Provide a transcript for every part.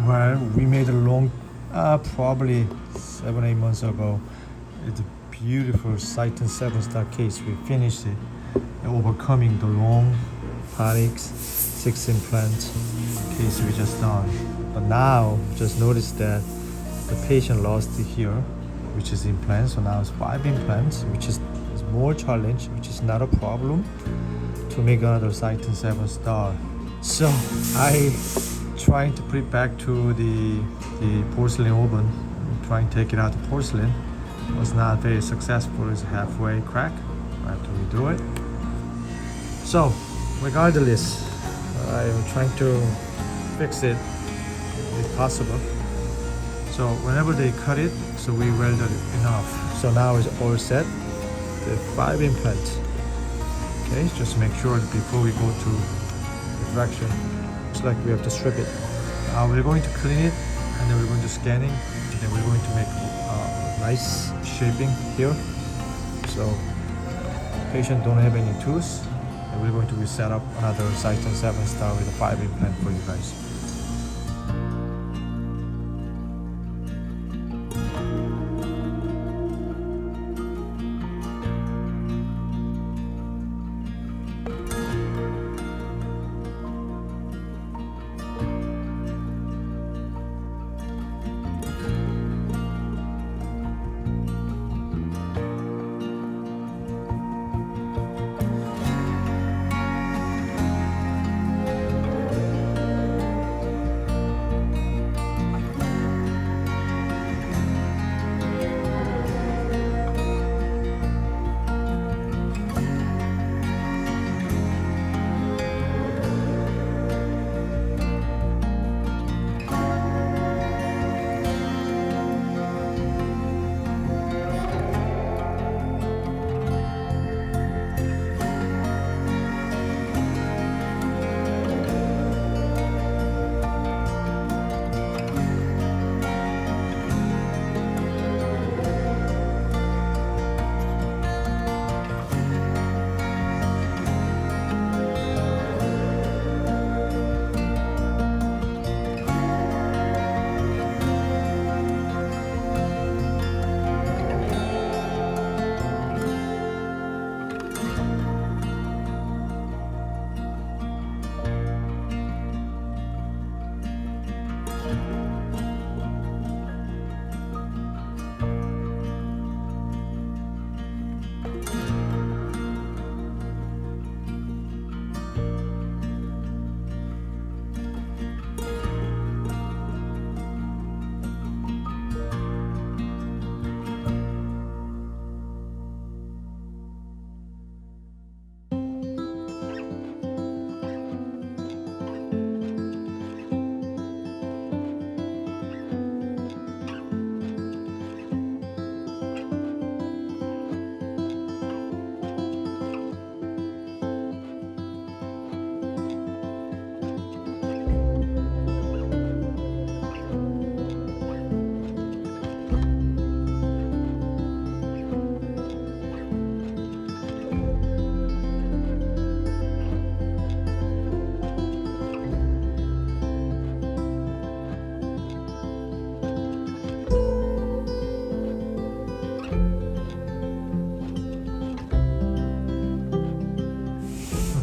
Well, we made a long, probably 7, 8 months ago. It's a beautiful Syton 7-star case. We finished it, overcoming the long panics, 6 implant case we just done. But now, just notice that the patient lost it here, which is implant. So now it's 5 implants, which is more challenge, which is not a problem to make another Syton 7-star. So I trying to put it back to the porcelain oven, trying to take it out the porcelain. Was not very successful. It's halfway crack. I have to redo it. So regardless, I'm trying to fix it if possible. So whenever they cut it, so we welded it enough. So now it's all set. The 5 implants. Okay, just make sure that before we go to extraction, it's like we have to strip it. We're going to clean it, and then we're going to scanning, and then we're going to make nice shaping here. So patient don't have any tooth, and we're going to reset up another Syton 7-star with a 5 implant for you guys.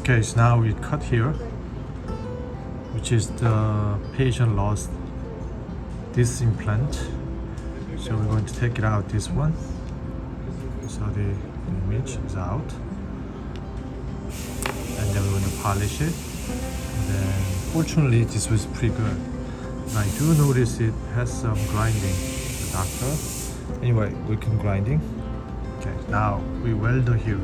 Okay, so now we cut here, which is the patient lost this implant. So we're going to take it out, this one. So the image is out. And then we're going to polish it. And then fortunately this was pretty good. And I do notice it has some grinding, the doctor. Anyway, we can grinding. Okay, now we weld here.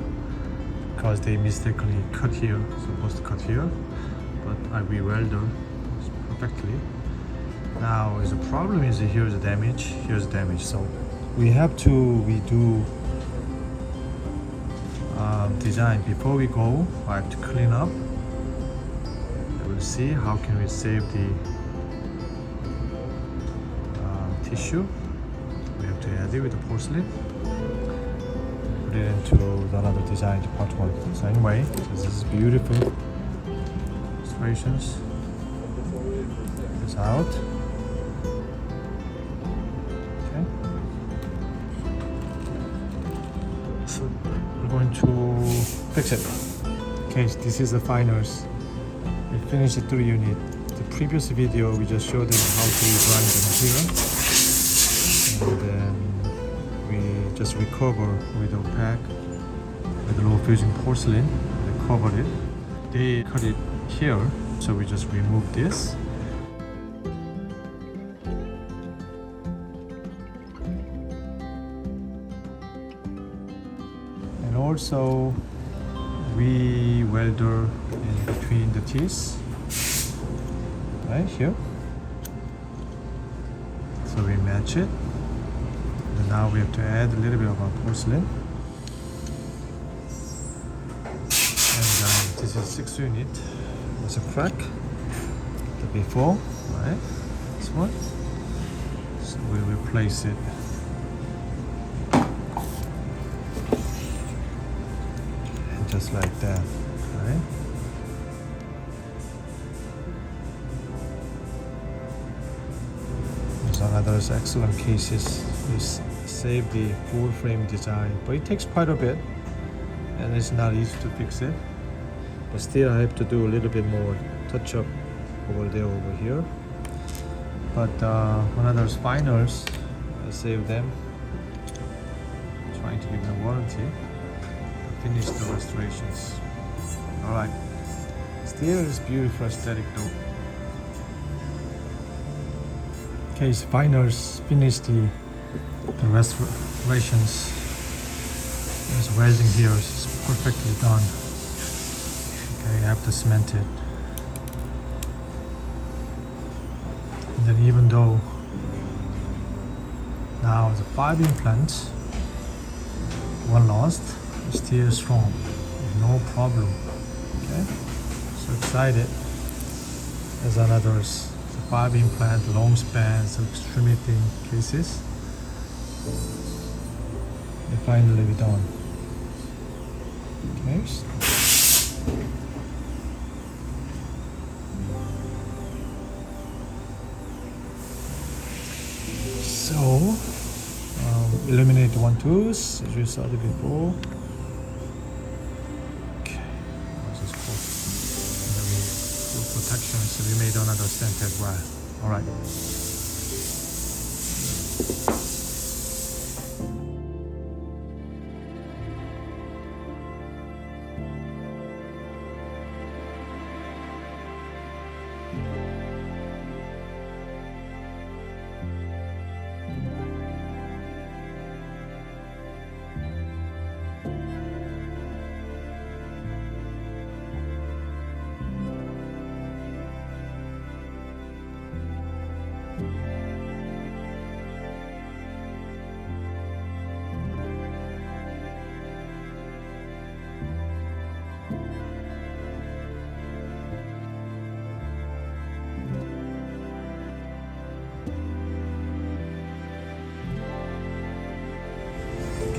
Because they mistakenly cut here, supposed to cut here, but I re-welded perfectly. Now the problem is here's the damage, so we have to redo design. Before we go, I have to clean up. We'll see how can we save the tissue. We have to add it with the porcelain. Put it into another design to part 1. So anyway, this is beautiful illustrations. It's out. fix it. Okay, this is the finals. We finished the 3 unit. The previous video we just showed them how to grind them here, and then we just recover with opaque with low fusion porcelain. They covered it. They cut it here, so we just remove this. And also we welder in between the teeth right here, so we match it, and now we have to add a little bit of our porcelain, and this is 6th unit. There's a crack the before, right, this one, so we replace it. Just like that, right? There's another excellent cases. We save the full frame design, but it takes quite a bit, and it's not easy to fix it. But still, I have to do a little bit more touch up over there, over here. But one of those finals, I save them. Trying to give them warranty. Finish the restorations. Alright. Still is beautiful aesthetic though. Okay, so finals finish the restorations. This welding here is perfectly done. Okay, I have to cement it. And then even though now the 5 implants, 1 lost, still strong, no problem. Okay, so excited. There's another 5 implant, long span, so extremely thin cases. And finally we're done. Okay. So eliminate the 1-2s as you saw it before. Protection, so we made another stent as well. All right.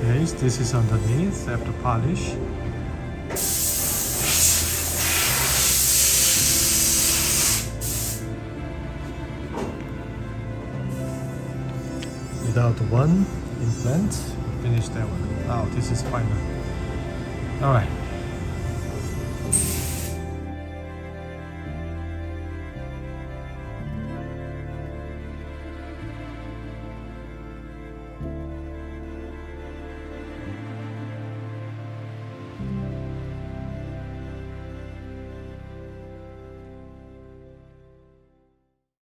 Okay, so this is underneath after polish. Without 1 implant, finish that one. Now this is final. All right.